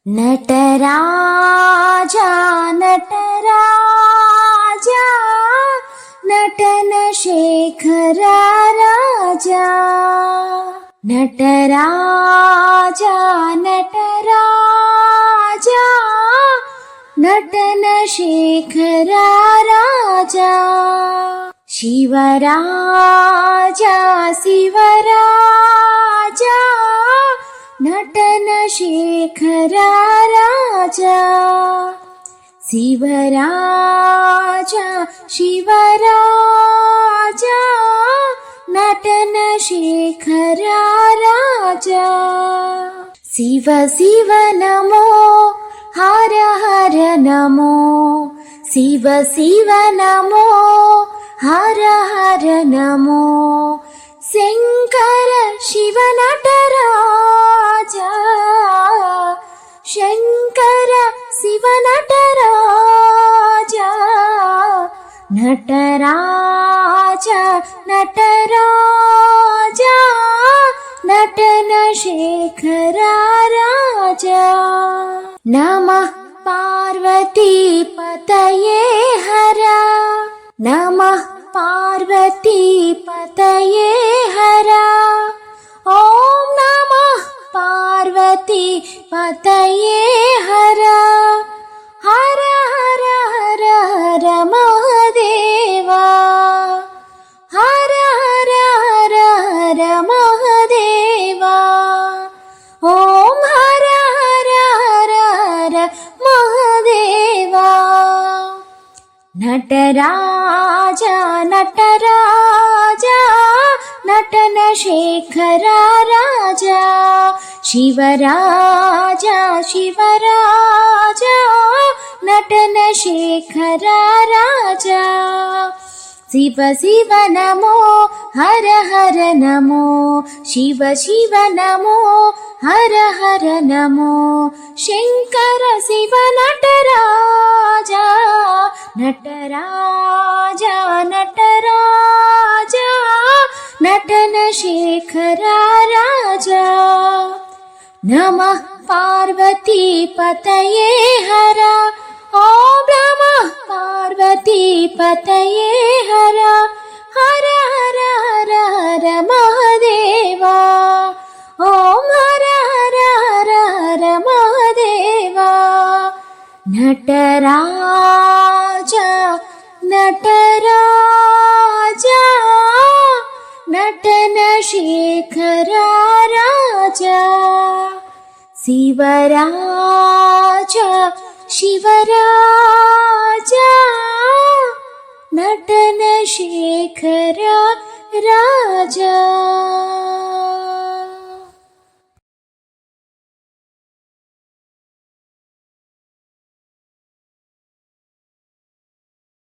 ನಟರಾಜ ನಟರಾಜ ನಟನ ಶೇಖರ ರಾಜ ನಟರಾಜ ನಟರಾಜ ನಟನ ಶೇಖರ ರಾಜ ಶಿವರಾಜ ಶಿವರಾಜ ನಟನ ಶೇಖರ ರಾಜ ಶಿವರಾಜ ಶಿವರಾಜ ನಟನ ಶೇಖರ ರಾಜ ಶಿವ ಶಿವ ನಮೋ ಹರ ಹರ ನಮೋ ಶಿವ ಶಿವ ನಮೋ ಹರ ಹರ ನಮೋ ಶಂಕರ ಶಿವ ನಟರಾಜ ಶಂಕರ ಶಿವ ನಟರಾಜ ನಟರಾಜ ನಟರಾಜ ನಟನ ಶೇಖರ ರಾಜ ನಮಃ ಪಾರ್ವತಿ ಪತಯೇ ಹರ ನಮಃ ಪಾರ್ವತಿ ಪತಯೇ ಹರ ಓಂ ನಮಃ ಪಾರ್ವತಿ ಪತಯೇ ಹರ ಹರ ಹರ ಹರ ಹರ ಮಹಾದೇವ ಹರ ಹರ ಹರ ಹರ ಮಹಾದೇವ ಓಂ ಹರ ಹರ ಹರ ಹರ ಮಹಾದೇವ ನಟರಾಜ ನಟರಾಜ ನಟನ ಶೇಖರ ರಾಜ ಶಿವರಾಜ ಶಿವರಾಜ ನಟನ ಶೇಖರ ರಾಜ ಶಿವ ಶಿವ ನಮೋ ಹರ ಹರ ನಮೋ ಶಿವ ಶಿವ ನಮೋ ಹರ ಹರ ನಮೋ ಶಂಕರ ಶಿವ ನಟರಾಜ ನಟರಾಜ ನಟರಾಜ ನಟನ ಶೇಖರ ರಾಜ ನಮಃ ಪಾರ್ವತಿ ಪತಯೇ ಹರ ಓಂ ನಮಃ ಪಾರ್ವತಿ ಪತಯೇ ಹರ ಹರ ಹರ ಹರ ಹರ ಮಹಾದೇವ ಓಂ ಹರ ಹರ ಹರ ಹರ ಮಹಾದೇವ ನಟರಾಜ ನಟರಾಜ ನಟನ ಶೇಖರ ರಾಜ ಶಿವರಾಜ ಶಿವರಾಜ ನಟನ ಶೇಖರ ರಾಜ